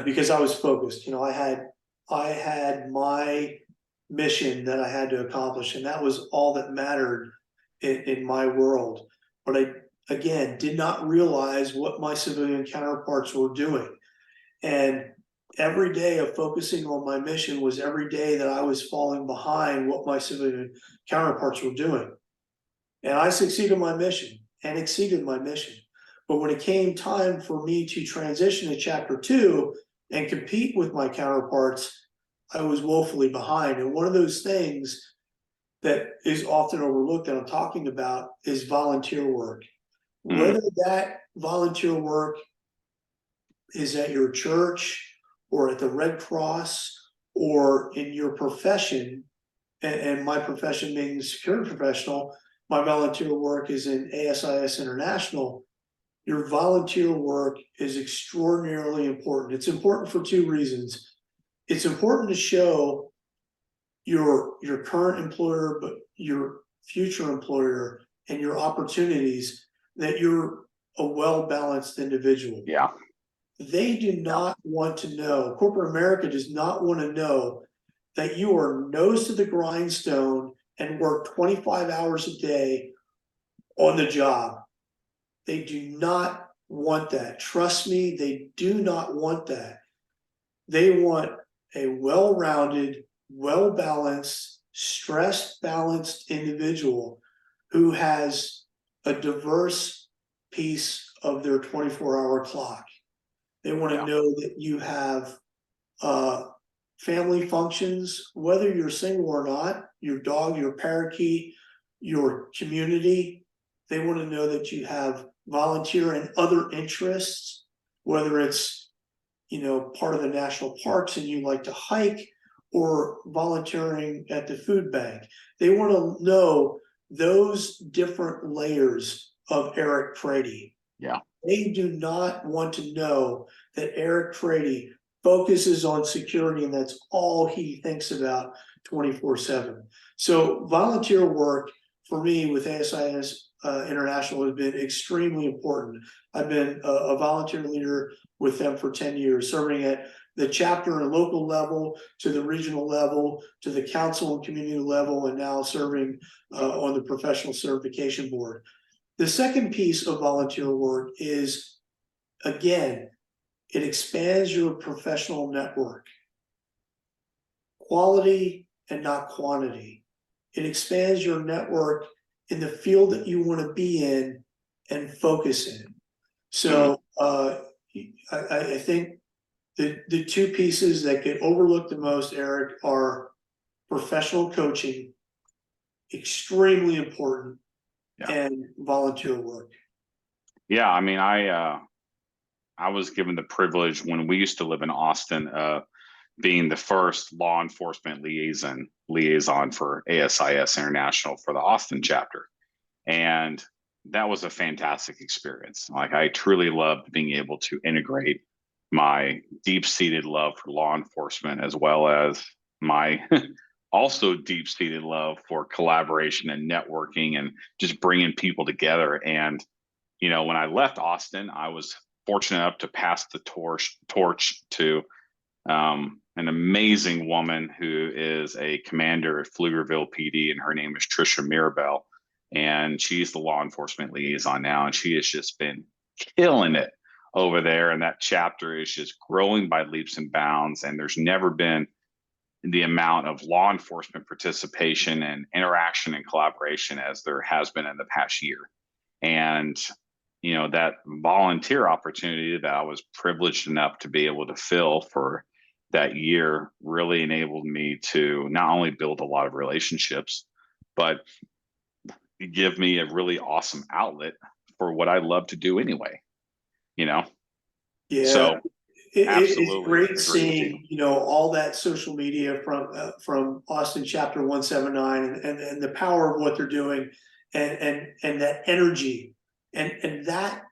because I was focused. I had my mission that I had to accomplish, and that was all that mattered in my world. But I, again, did not realize what my civilian counterparts were doing. And every day of focusing on my mission was every day that I was falling behind what my civilian counterparts were doing. And I succeeded my mission and exceeded my mission. But when it came time for me to transition to chapter 2 and compete with my counterparts, I was woefully behind. And one of those things that is often overlooked that I'm talking about is volunteer work. Whether that volunteer work is at your church or at the Red Cross or in your profession, and my profession being security professional, my volunteer work is in ASIS International. Your volunteer work is extraordinarily important. It's important for two reasons. It's important to show your current employer, but your future employer and your opportunities, that you're a well-balanced individual. Yeah. They do not want to know, corporate America does not want to know that you are nose to the grindstone and work 25 hours a day on the job. They do not want that. Trust me, they do not want that. They want a well-rounded, well-balanced stress balanced individual who has a diverse piece of their 24-hour clock. They want to know that you have family functions, whether you're single or not, your dog, your parakeet, your community. They want to know that you have volunteer and other interests, whether it's, part of the national parks and you like to hike, or volunteering at the food bank. They want to know those different layers of Eric Kready. Yeah. They do not want to know that Eric Kready focuses on security and that's all he thinks about 24/7. So volunteer work for me with ASIS International has been extremely important. I've been a volunteer leader with them for 10 years, serving at the chapter and local level, to the regional level, to the council and community level, and now serving on the professional certification board. The second piece of volunteer work is, again, it expands your professional network. Quality and not quantity. It expands your network in the field that you want to be in and focus in. So I think the two pieces that get overlooked the most, Eric, are professional coaching, extremely important, and volunteer work. Yeah, I mean, I was given the privilege when we used to live in Austin, being the first law enforcement liaison for ASIS International for the Austin chapter. And that was a fantastic experience. Like, I truly loved being able to integrate my deep-seated love for law enforcement, as well as my also deep-seated love for collaboration and networking and just bringing people together. And, when I left Austin, I was fortunate enough to pass the torch to an amazing woman who is a commander at Pflugerville PD, and her name is Trisha Mirabel. And she's the law enforcement liaison now, and she has just been killing it over there. And that chapter is just growing by leaps and bounds. And there's never been the amount of law enforcement participation and interaction and collaboration as there has been in the past year. And, that volunteer opportunity that I was privileged enough to be able to fill for that year really enabled me to not only build a lot of relationships, but give me a really awesome outlet for what I love to do anyway, Yeah. So It's absolutely great seeing, all that social media from Austin Chapter 179 and the power of what they're doing, and that energy, and that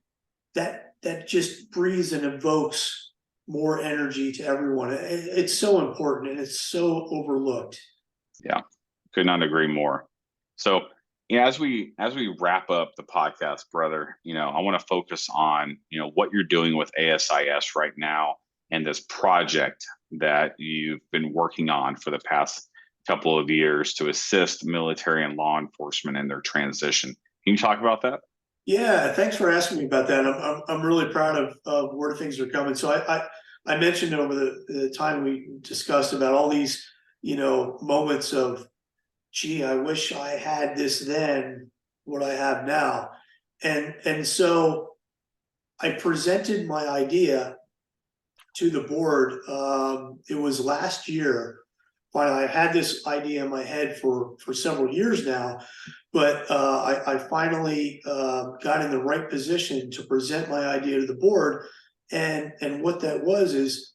just breathes and evokes more energy to everyone. It's so important and it's so overlooked. Yeah, could not agree more. So, as we wrap up the podcast, brother, I want to focus on what you're doing with ASIS right now, and this project that you've been working on for the past couple of years to assist military and law enforcement in their transition. Can you talk about that? Yeah, thanks for asking me about that. I'm really proud of where things are coming. So I mentioned over the time we discussed about all these moments of, gee, I wish I had this then, what I have now. And so I presented my idea to the board. It was last year. I had this idea in my head for several years now, but I finally got in the right position to present my idea to the board. And what that was is,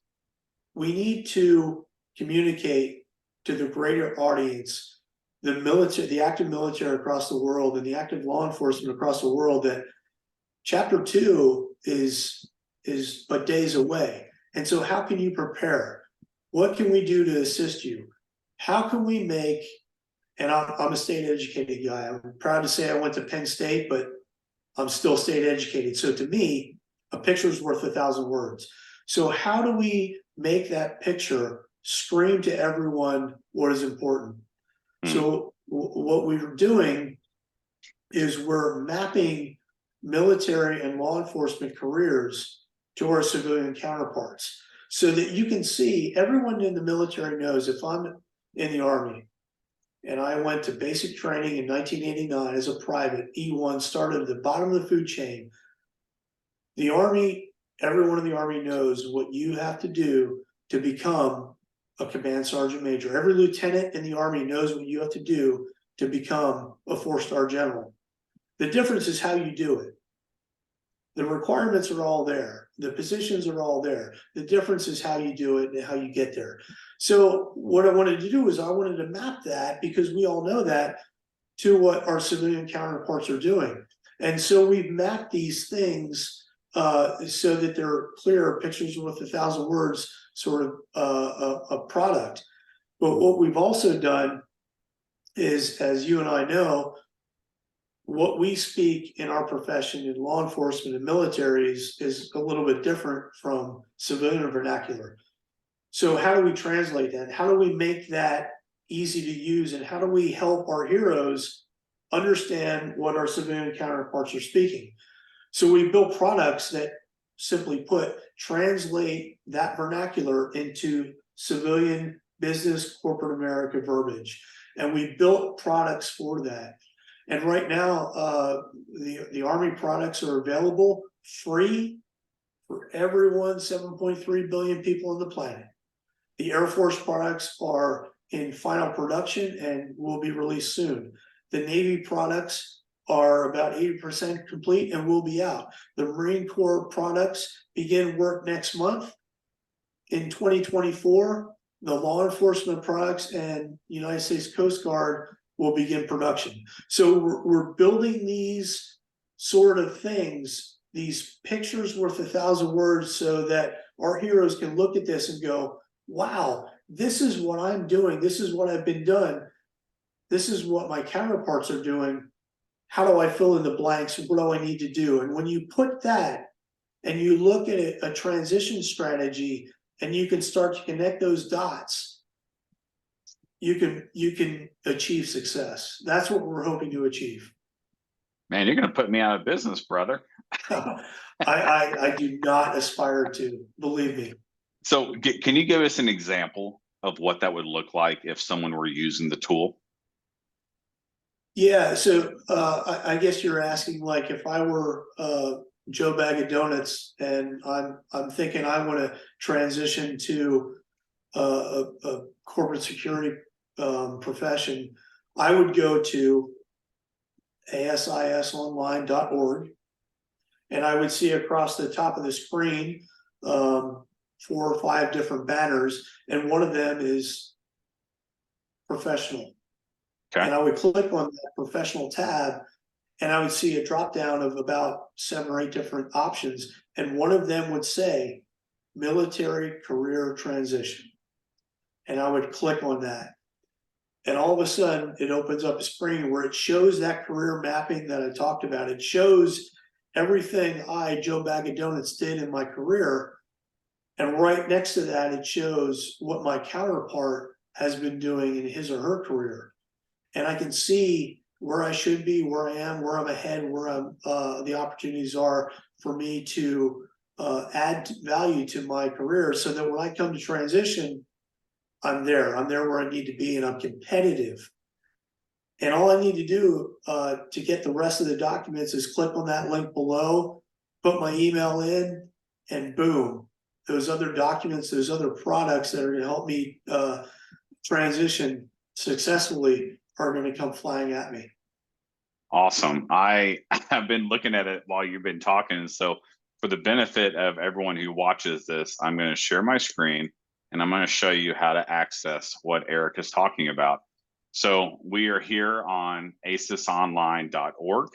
we need to communicate to the greater audience, the military, the active military across the world, and the active law enforcement across the world, that Chapter 2 is but days away. And so how can you prepare? What can we do to assist you? How can we make, and I'm a state educated guy. I'm proud to say I went to Penn State, but I'm still state educated. So to me, a picture is worth 1,000 words. So how do we make that picture scream to everyone what is important? So what we're doing is we're mapping military and law enforcement careers to our civilian counterparts, so that you can see, everyone in the military knows, if I'm in the Army and I went to basic training in 1989 as a private E1, started at the bottom of the food chain. The Army, everyone in the Army knows what you have to do to become a command sergeant major. Every lieutenant in the Army knows what you have to do to become a 4-star general. The difference is how you do it. The requirements are all there. The positions are all there. The difference is how you do it and how you get there. So what I wanted to do is I wanted to map that, because we all know that, to what our civilian counterparts are doing. And so we've mapped these things so that they're clear, pictures with 1,000 words, sort of a product. But what we've also done is, as you and I know, what we speak in our profession in law enforcement and militaries is a little bit different from civilian vernacular. So how do we translate that? How do we make that easy to use? And how do we help our heroes understand what our civilian counterparts are speaking? So we built products that, simply put, translate that vernacular into civilian business corporate America verbiage. And we built products for that. And right now, the Army products are available free for everyone, 7.3 billion people on the planet. The Air Force products are in final production and will be released soon. The Navy products are about 80% complete and will be out. The Marine Corps products begin work next month. In 2024, the law enforcement products and United States Coast Guard will begin production. So we're building these sort of things, these pictures worth 1,000 words, so that our heroes can look at this and go, wow, this is what I'm doing. This is what I've been done. This is what my counterparts are doing. How do I fill in the blanks? What do I need to do? And when you put that and you look at a transition strategy and you can start to connect those dots, you can achieve success. That's what we're hoping to achieve. Man, you're going to put me out of business, brother. I do not aspire to, believe me. So can you give us an example of what that would look like if someone were using the tool? Yeah, so I guess you're asking, like, if I were Joe Bag of Donuts and I'm thinking I want to transition to a corporate security profession, I would go to asisonline.org, and I would see across the top of the screen 4 or 5 different banners, and one of them is professional. Okay. And I would click on that professional tab, and I would see a drop down of about 7 or 8 different options, and one of them would say military career transition, and I would click on that. And all of a sudden, it opens up a screen where it shows that career mapping that I talked about. It shows everything I, Joe Bag of Donuts, did in my career. And right next to that, it shows what my counterpart has been doing in his or her career. And I can see where I should be, where I am, where I'm ahead, where I'm, the opportunities are for me to add value to my career, so that when I come to transition, I'm there where I need to be, and I'm competitive. And all I need to do to get the rest of the documents is click on that link below, put my email in, and boom, those other documents, those other products that are going to help me transition successfully are going to come flying at me. Awesome. I have been looking at it while you've been talking. So for the benefit of everyone who watches this, I'm going to share my screen, and I'm going to show you how to access what Eric is talking about. So we are here on asisonline.org.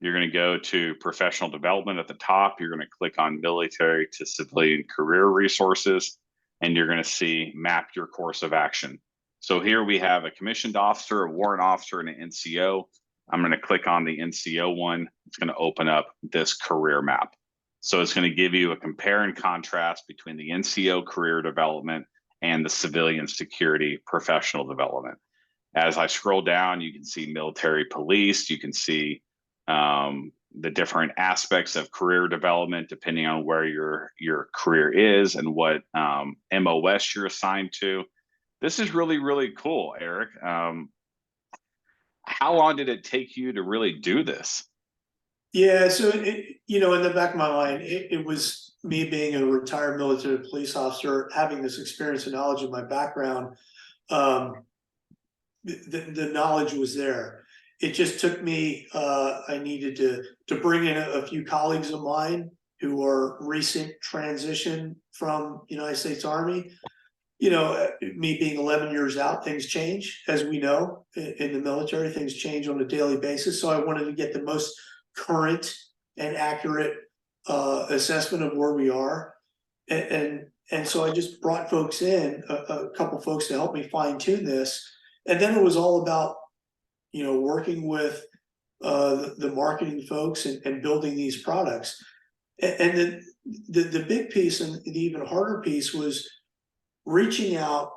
You're going to go to professional development at the top. You're going to click on military to civilian career resources, and you're going to see map your course of action. So here we have a commissioned officer, a warrant officer, and an NCO. I'm going to click on the NCO one. It's going to open up this career map. So it's going to give you a compare and contrast between the NCO career development and the civilian security professional development. As I scroll down, you can see military police. You can see the different aspects of career development depending on where your career is and what MOS you're assigned to. This is really, really cool, Eric. how long did it take you to really do this? Yeah, so in the back of my mind, it was me being a retired military police officer, having this experience and knowledge of my background. Um, the knowledge was there. It just took me. I needed to bring in a few colleagues of mine who are recent transition from United States Army. Me being 11 years out, things change, as we know in the military. Things change on a daily basis. So I wanted to get the most current and accurate assessment of where we are, and so I just brought folks in, a couple folks to help me fine tune this, and then it was all about working with the marketing folks and building these products, and then the big piece and the even harder piece was reaching out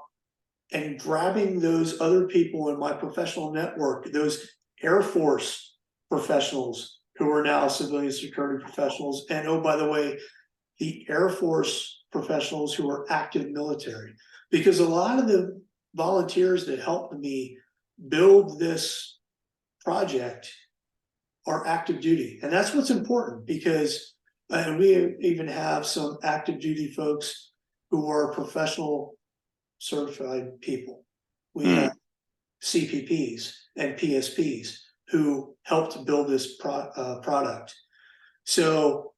and grabbing those other people in my professional network, those Air Force professionals who are now civilian security professionals. And oh, by the way, the Air Force professionals who are active military, because a lot of the volunteers that helped me build this project are active duty. And that's what's important, because and we even have some active duty folks who are professional certified people. We have CPPs and PSPs who helped build this product. So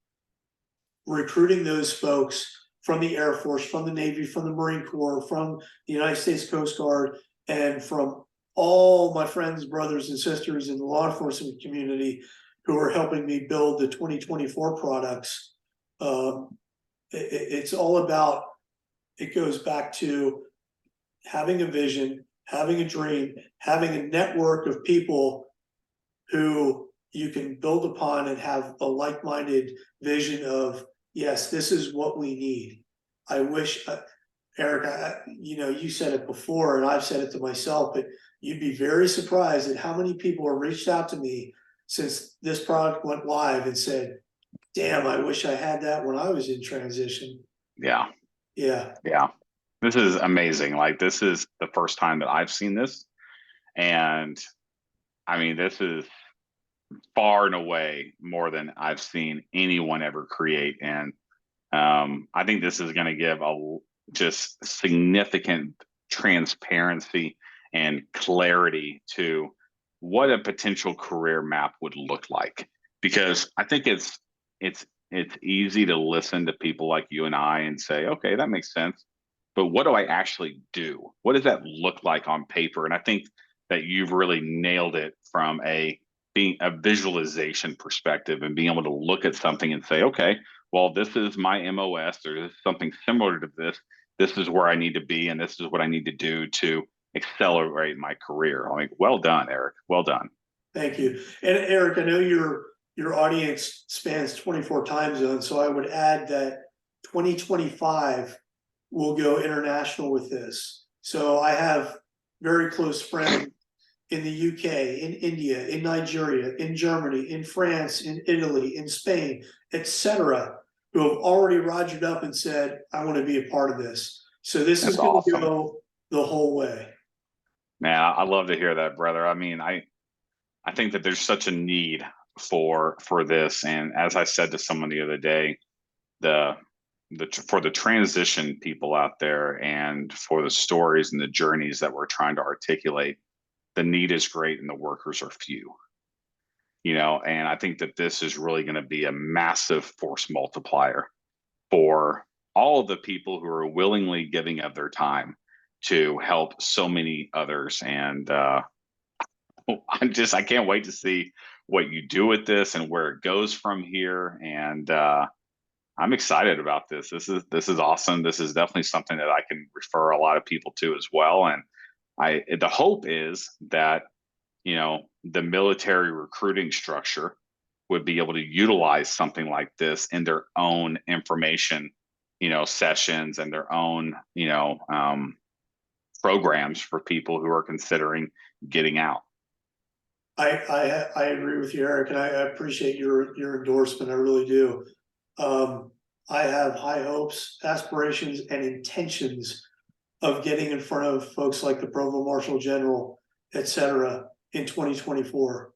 recruiting those folks from the Air Force, from the Navy, from the Marine Corps, from the United States Coast Guard, and from all my friends, brothers, and sisters in the law enforcement community who are helping me build the 2024 products. It's all about, it goes back to having a vision, having a dream, having a network of people who you can build upon and have a like-minded vision of, yes, this is what we need. I wish, Eric, you said it before and I've said it to myself, but you'd be very surprised at how many people have reached out to me since this product went live and said, damn, I wish I had that when I was in transition. Yeah. Yeah. Yeah. This is amazing. Like, this is the first time that I've seen this. And I mean, this is far and away more than I've seen anyone ever create. And I think this is going to give a just significant transparency and clarity to what a potential career map would look like. Because I think it's easy to listen to people like you and I and say, okay, that makes sense. But what do I actually do? What does that look like on paper? And I think that you've really nailed it from being a visualization perspective and being able to look at something and say, okay, well, this is my MOS, or this is something similar to this. This is where I need to be, and this is what I need to do to accelerate my career. Like, well done, Eric. Well done. Thank you. And Eric, I know your audience spans 24 time zones, so I would add that 2025 will go international with this. So I have very close friends in the UK, in India, in Nigeria, in Germany, in France, in Italy, in Spain, etc., who have already rogered up and said, I want to be a part of this. So this That's is going to awesome. go the whole way. Man, I love to hear that, brother. I mean, I think that there's such a need for this. And as I said to someone the other day, the for the transition people out there and for the stories and the journeys that we're trying to articulate, the need is great and the workers are few. And I think that this is really going to be a massive force multiplier for all of the people who are willingly giving of their time to help so many others. And I can't wait to see what you do with this and where it goes from here. And I'm excited about this. This is awesome. This is definitely something that I can refer a lot of people to as well. And the hope is that the military recruiting structure would be able to utilize something like this in their own information, sessions and their own, programs for people who are considering getting out. I agree with you, Eric, and I appreciate your endorsement. I really do. I have high hopes, aspirations, and intentions of getting in front of folks like the Provost Marshal General, etc., in 2024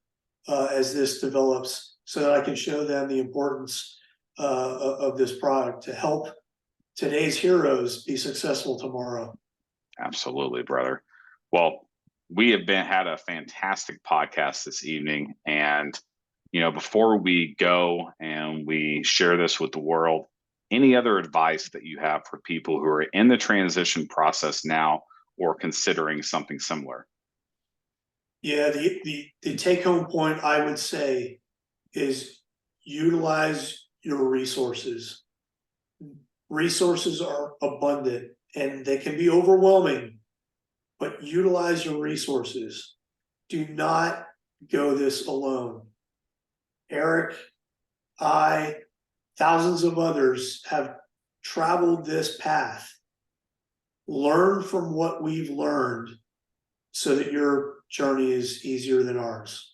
as this develops, so that I can show them the importance of this product to help today's heroes be successful tomorrow. Absolutely, brother. Well, we have had a fantastic podcast this evening, and before we go and we share this with the world, any other advice that you have for people who are in the transition process now or considering something similar? Yeah, the take home point I would say is utilize your resources. Resources are abundant and they can be overwhelming, but utilize your resources. Do not go this alone. Eric, I, thousands of others have traveled this path. Learn from what we've learned so that your journey is easier than ours.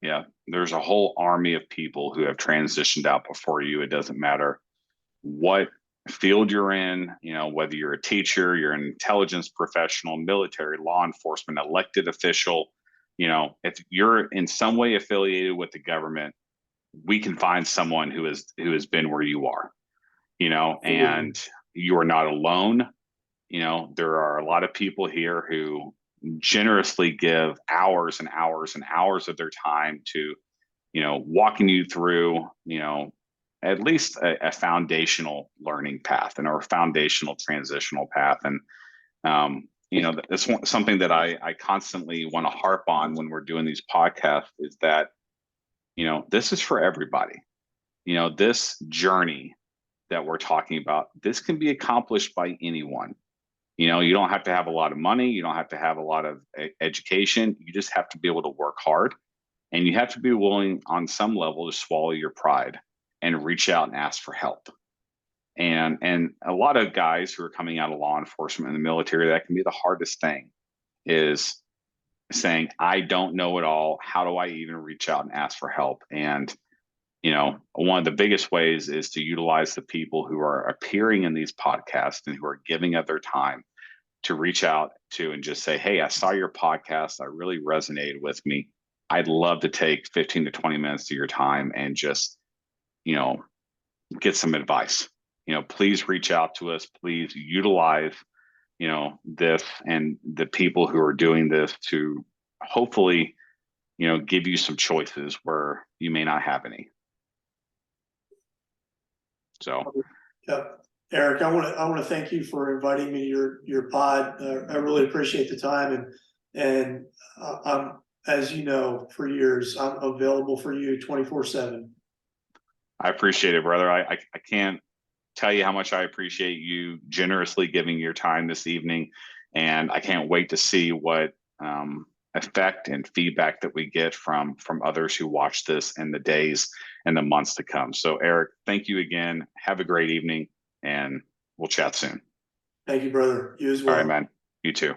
Yeah. There's a whole army of people who have transitioned out before you. It doesn't matter what field you're in, whether you're a teacher, you're an intelligence professional, military, law enforcement, elected official, if you're in some way affiliated with the government, we can find someone who has been where you are, and you are not alone. There are a lot of people here who generously give hours and hours and hours of their time to, walking you through, at least a foundational learning path and or foundational transitional path. And, that's something that I constantly want to harp on when we're doing these podcasts is that, this is for everybody. This journey that we're talking about, this can be accomplished by anyone. You don't have to have a lot of money. You don't have to have a lot of education. You just have to be able to work hard, and you have to be willing on some level to swallow your pride and reach out and ask for help. And a lot of guys who are coming out of law enforcement and the military, that can be the hardest thing, is saying, I don't know it all. How do I even reach out and ask for help? And one of the biggest ways is to utilize the people who are appearing in these podcasts and who are giving up their time to reach out to and just say, hey, I saw your podcast. I really resonated with me. I'd love to take 15 to 20 minutes of your time and just, get some advice. Please reach out to us. Please utilize, this and the people who are doing this to hopefully, give you some choices where you may not have any. So, yeah. Eric, I want to thank you for inviting me to your pod. I really appreciate the time, and I'm, as you know, for years I'm available for you 24/7. I appreciate it, brother. I can't tell you how much I appreciate you generously giving your time this evening, and I can't wait to see what effect and feedback that we get from others who watch this in the days and the months to come. So, Eric, thank you again. Have a great evening, and we'll chat soon. Thank you, brother. You as well. All right, man. You too.